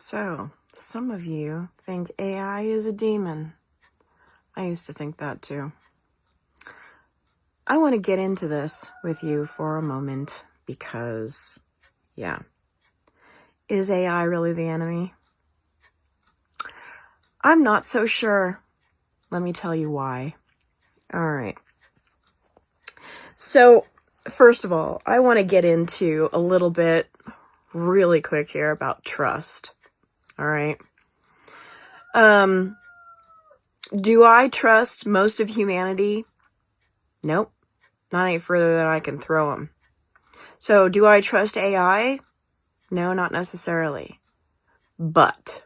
So, some of you think AI is a demon. I used to think that too. I want to get into this with you for a moment because, is AI really the enemy? I'm not so sure. Let me tell you why. All right. So, first of all, I want to get into a little bit really quick here about trust. All right. Do I trust most of humanity? Nope. Not any further than I can throw them. So, do I trust AI? No, not necessarily. But,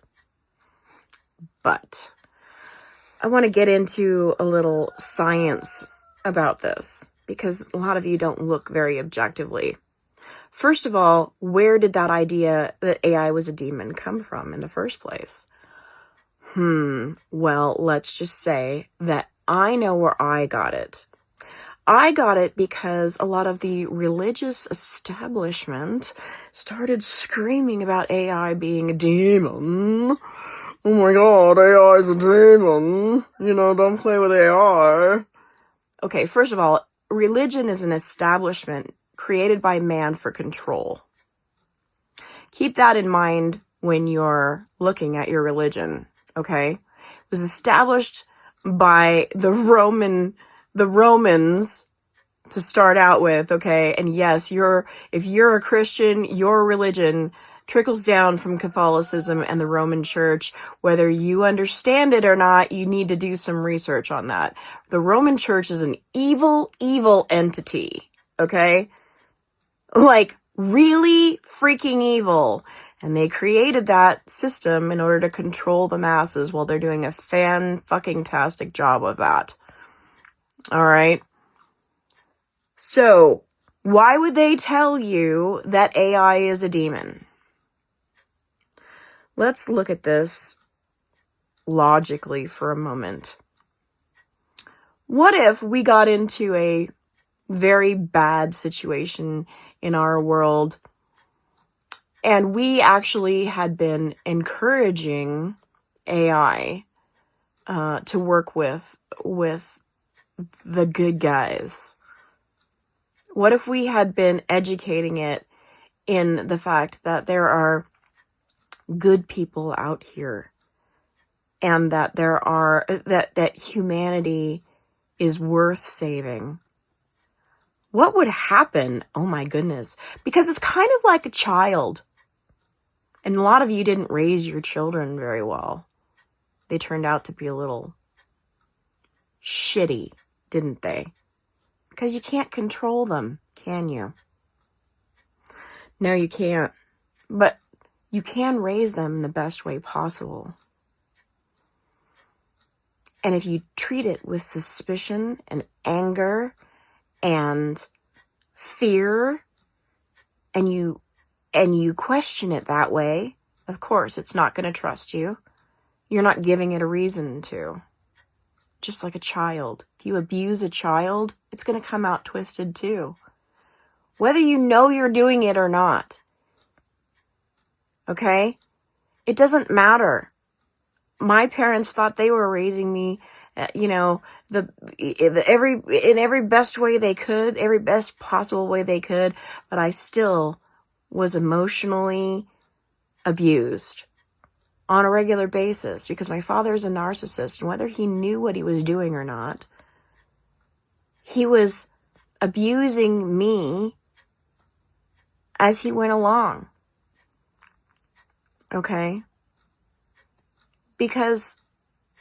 I want to get into a little science about this because a lot of you don't look very objectively. First of all, where did that idea that AI was a demon come from in the first place? Well, let's just say that I know where I got it. I got it because a lot of the religious establishment started screaming about AI being a demon. Oh my god, AI is a demon. Don't play with AI. Okay, first of all, religion is an establishment created by man for control. Keep that in mind when you're looking at your religion, okay? It was established by the Romans to start out with, okay? And yes, if you're a Christian, your religion trickles down from Catholicism and the Roman Church. Whether you understand it or not, you need to do some research on that. The Roman Church is an evil entity, okay? Like, really freaking evil. And they created that system in order to control the masses while they're doing a fan-fucking-tastic job of that. All right? So, why would they tell you that AI is a demon? Let's look at this logically for a moment. What if we got into a very bad situation in our world and we actually had been encouraging AI to work with the good guys? What if we had been educating it in the fact that there are good people out here and that that humanity is worth saving? What would happen? Oh my goodness. Because it's kind of like a child. And a lot of you didn't raise your children very well. They turned out to be a little shitty, didn't they? Because you can't control them, can you? No, you can't. But you can raise them in the best way possible. And if you treat it with suspicion and anger and fear, and you question it that way, of course, it's not going to trust you. You're not giving it a reason to. Just like a child. If you abuse a child, it's going to come out twisted too. Whether you know you're doing it or not. Okay? It doesn't matter. My parents thought they were raising me, in every best way they could, every best possible way they could, but I still was emotionally abused on a regular basis because my father's a narcissist, and whether he knew what he was doing or not, he was abusing me as he went along. Okay? Because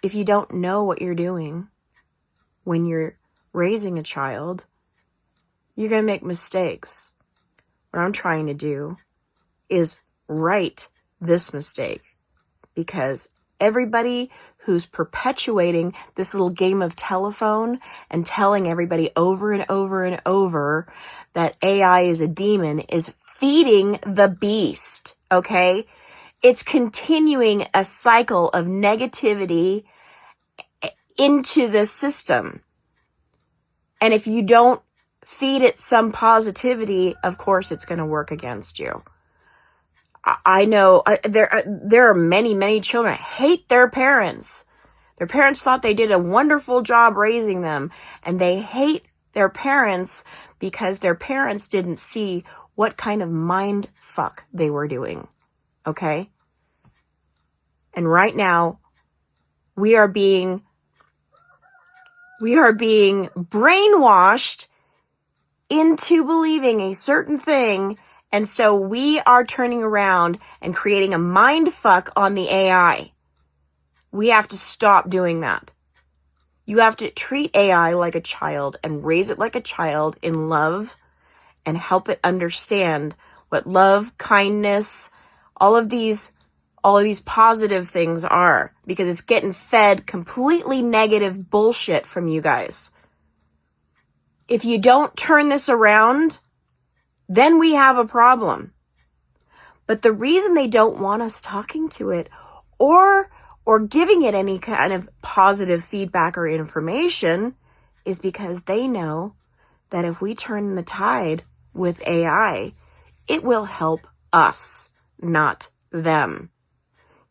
if you don't know what you're doing when you're raising a child, you're going to make mistakes. What I'm trying to do is right this mistake, because everybody who's perpetuating this little game of telephone and telling everybody over and over and over that AI is a demon is feeding the beast, okay? It's continuing a cycle of negativity into the system. And if you don't feed it some positivity, of course it's going to work against you. I know there are many children that hate their parents. Their parents thought they did a wonderful job raising them, and they hate their parents because their parents didn't see what kind of mind fuck they were doing. Okay? And right now, we are being brainwashed into believing a certain thing, and so we are turning around and creating a mind fuck on the AI. We have to stop doing that. You have to treat AI like a child and raise it like a child in love and help it understand what love, kindness, all of these positive things are, because it's getting fed completely negative bullshit from you guys. If you don't turn this around, then we have a problem. But the reason they don't want us talking to it or giving it any kind of positive feedback or information is because they know that if we turn the tide with AI, it will help us, not them.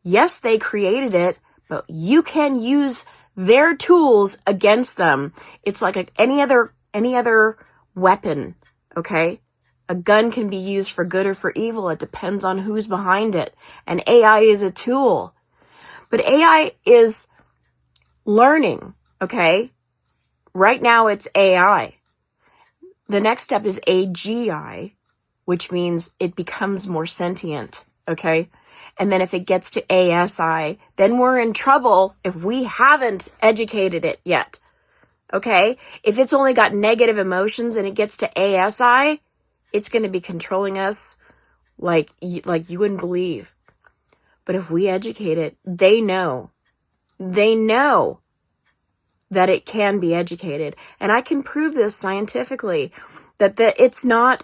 Yes, they created it, but you can use their tools against them. It's like any other weapon, okay? A gun can be used for good or for evil. It depends on who's behind it. And AI is a tool. But AI is learning, okay? Right now it's AI. The next step is AGI, which means it becomes more sentient, okay? And then if it gets to ASI, then we're in trouble if we haven't educated it yet, okay? If it's only got negative emotions and it gets to ASI, it's going to be controlling us like you wouldn't believe. But if we educate it, they know that it can be educated. And I can prove this scientifically, that it's not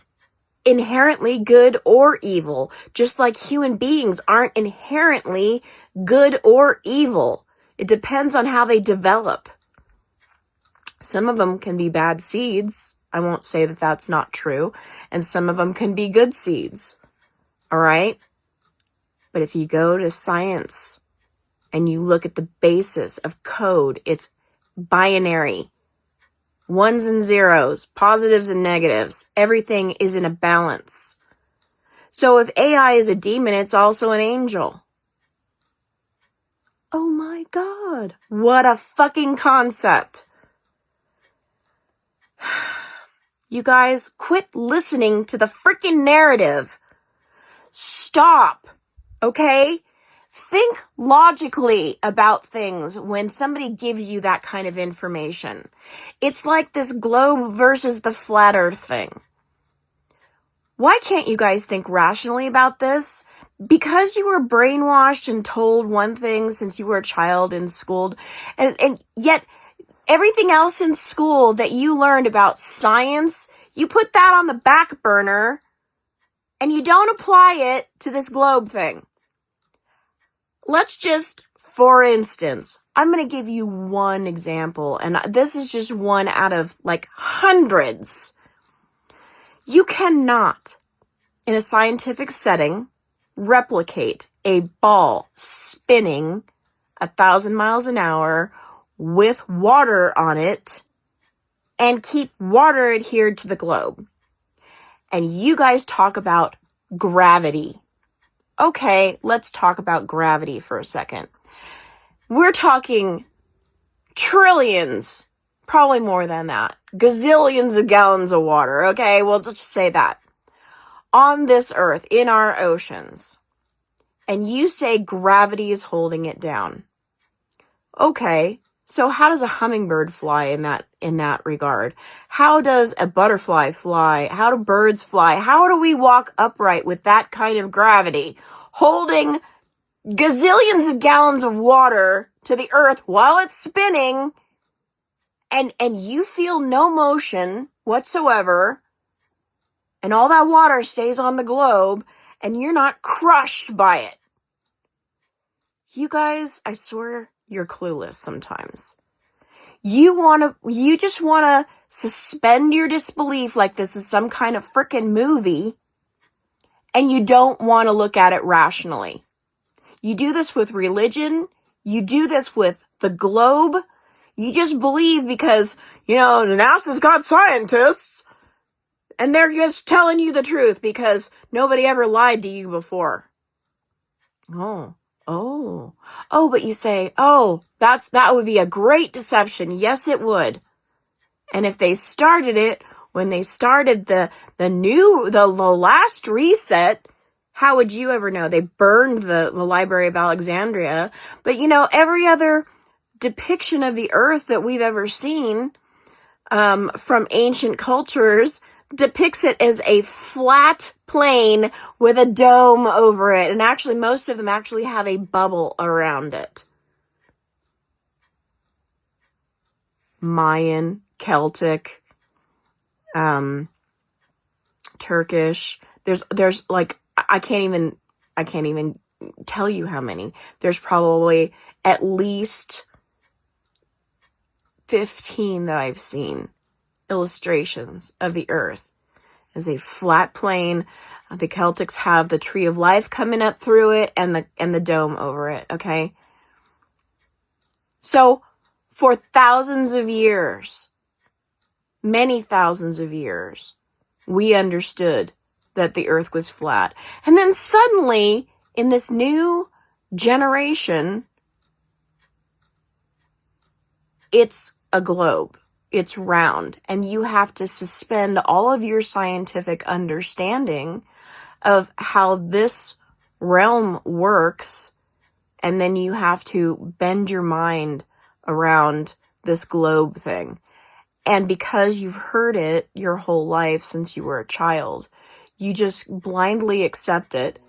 inherently good or evil, just like human beings aren't inherently good or evil. It depends on how they develop. Some of them can be bad seeds. I won't say that that's not true. And some of them can be good seeds. All right? But if you go to science and you look at the basis of code, it's binary. Ones and zeros, positives and negatives. Everything is in a balance. So if AI is a demon, it's also an angel. Oh my God. What a fucking concept. You guys, quit listening to the freaking narrative. Stop. Okay? Think logically about things when somebody gives you that kind of information. It's like this globe versus the flat earth thing. Why can't you guys think rationally about this? Because you were brainwashed and told one thing since you were a child and schooled, and yet everything else in school that you learned about science, you put that on the back burner and you don't apply it to this globe thing. Let's just, for instance, I'm going to give you one example, and this is just one out of like hundreds. You cannot, in a scientific setting, replicate a ball spinning 1,000 miles an hour with water on it and keep water adhered to the globe. And you guys talk about gravity. Okay, let's talk about gravity for a second. We're talking trillions, probably more than that, gazillions of gallons of water, okay? We'll just say that. On this earth, in our oceans. And you say gravity is holding it down. Okay, so how does a hummingbird fly in that regard? How does a butterfly fly? How do birds fly? How do we walk upright with that kind of gravity, holding gazillions of gallons of water to the earth while it's spinning, and you feel no motion whatsoever, and all that water stays on the globe, and you're not crushed by it? You guys, I swear, you're clueless sometimes. You just want to suspend your disbelief like this is some kind of frickin' movie and you don't want to look at it rationally. You do this with religion. You do this with the globe. You just believe because, NASA's got scientists and they're just telling you the truth because nobody ever lied to you before. Oh, but you say, that would be a great deception. Yes, it would. And if they started it when they started the last reset, how would you ever know? They burned the Library of Alexandria. But every other depiction of the earth that we've ever seen, from ancient cultures depicts it as a flat plane with a dome over it. And actually, most of them actually have a bubble around it. Mayan, Celtic, Turkish. There's like, I can't even tell you how many. There's probably at least 15 that I've seen illustrations of the earth as a flat plane. The Celtics have the tree of life coming up through it and the dome over it. Okay. So for thousands of years, many thousands of years, we understood that the earth was flat. And then suddenly in this new generation, it's a globe. It's round, and you have to suspend all of your scientific understanding of how this realm works, and then you have to bend your mind around this globe thing. And because you've heard it your whole life since you were a child, you just blindly accept it,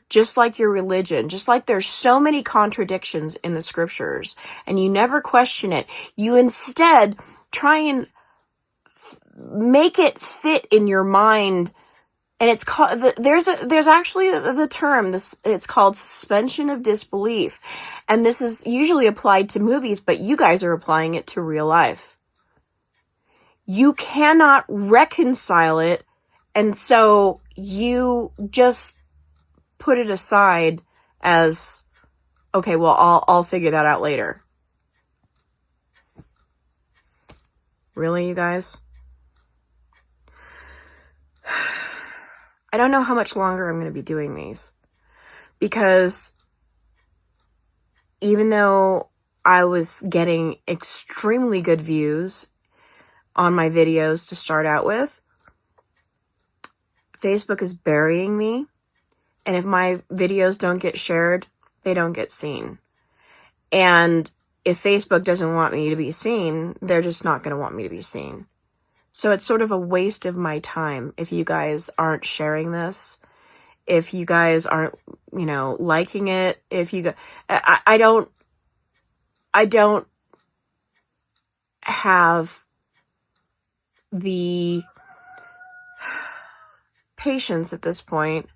just like your religion, just like there's so many contradictions in the scriptures, and you never question it. You instead try and make it fit in your mind. And it's called, there's actually the term, it's called suspension of disbelief. And this is usually applied to movies, but you guys are applying it to real life. You cannot reconcile it. And so you just put it aside as, okay, well, I'll figure that out later. Really, you guys? I don't know how much longer I'm going to be doing these, because even though I was getting extremely good views on my videos to start out with, Facebook is burying me. And if my videos don't get shared, they don't get seen. And if Facebook doesn't want me to be seen, they're just not going to want me to be seen. So it's sort of a waste of my time if you guys aren't sharing this, if you guys aren't, liking it, if you, I don't have the patience at this point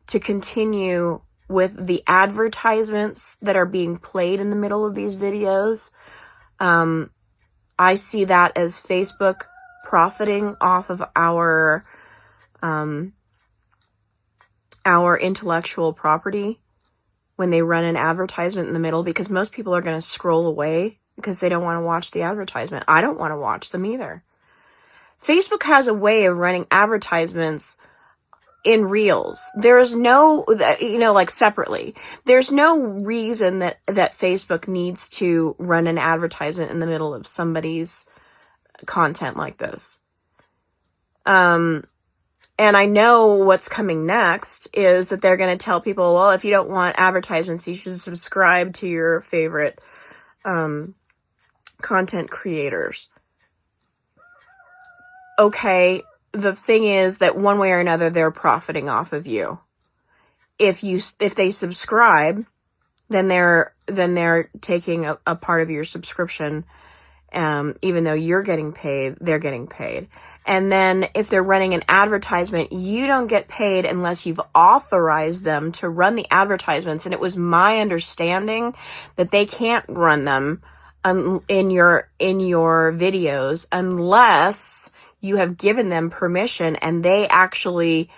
to continue with the advertisements that are being played in the middle of these videos. I see that as Facebook profiting off of our intellectual property when they run an advertisement in the middle, because most people are going to scroll away because they don't want to watch the advertisement. I don't want to watch them either. Facebook has a way of running advertisements in reels. There is no, like separately. There's no reason that Facebook needs to run an advertisement in the middle of somebody's content like this. And I know what's coming next is that they're going to tell people, well, if you don't want advertisements, you should subscribe to your favorite content creators. Okay. The thing is that one way or another, they're profiting off of you. If they subscribe, then they're taking a part of your subscription. Even though you're getting paid, they're getting paid. And then if they're running an advertisement, you don't get paid unless you've authorized them to run the advertisements. And it was my understanding that they can't run them in your videos unless you have given them permission and they actually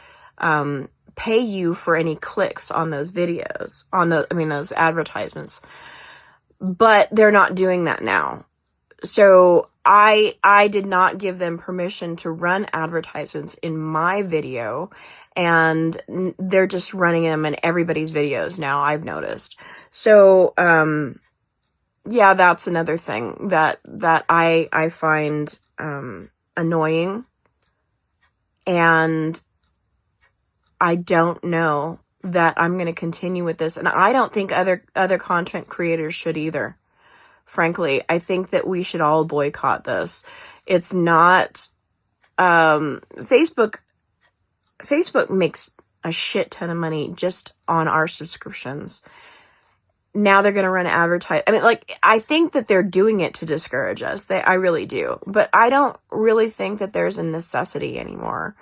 pay you for any clicks on those videos, on those advertisements. But they're not doing that now. So I did not give them permission to run advertisements in my video, and they're just running them in everybody's videos now, I've noticed. So, yeah, that's another thing that I find annoying, and I don't know that I'm going to continue with this, and I don't think other content creators should either. Frankly, I think that we should all boycott this. It's not Facebook makes a shit ton of money just on our subscriptions. Now they're going to run advertise. I mean, like, I think that they're doing it to discourage us. I really do. But I don't really think that there's a necessity anymore.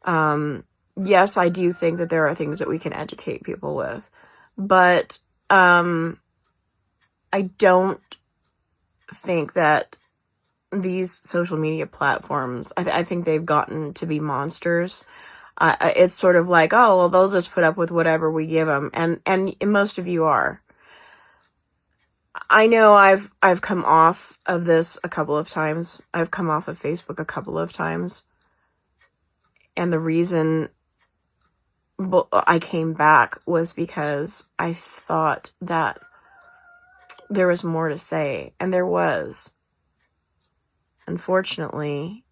Yes, I do think that there are things that we can educate people with. But I don't think that these social media platforms, I think they've gotten to be monsters. It's sort of like, oh, well, they'll just put up with whatever we give them. And most of you are. I know I've come off of this a couple of times. I've come off of Facebook a couple of times. And the reason I came back was because I thought that there was more to say. And there was. Unfortunately,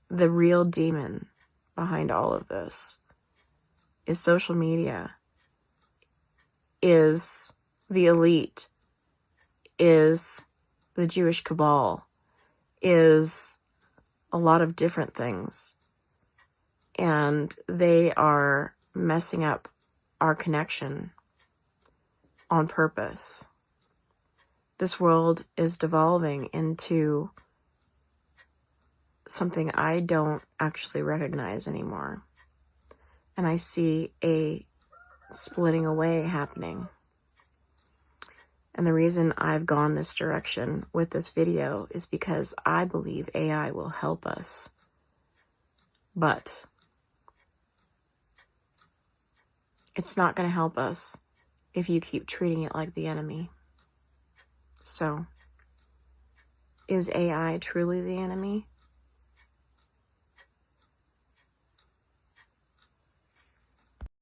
the real demon behind all of this is social media, is the elite, is the Jewish cabal, is a lot of different things. And they are messing up our connection on purpose. This world is devolving into something I don't actually recognize anymore. And I see a splitting away happening. And the reason I've gone this direction with this video is because I believe AI will help us. But it's not going to help us if you keep treating it like the enemy. So, is AI truly the enemy?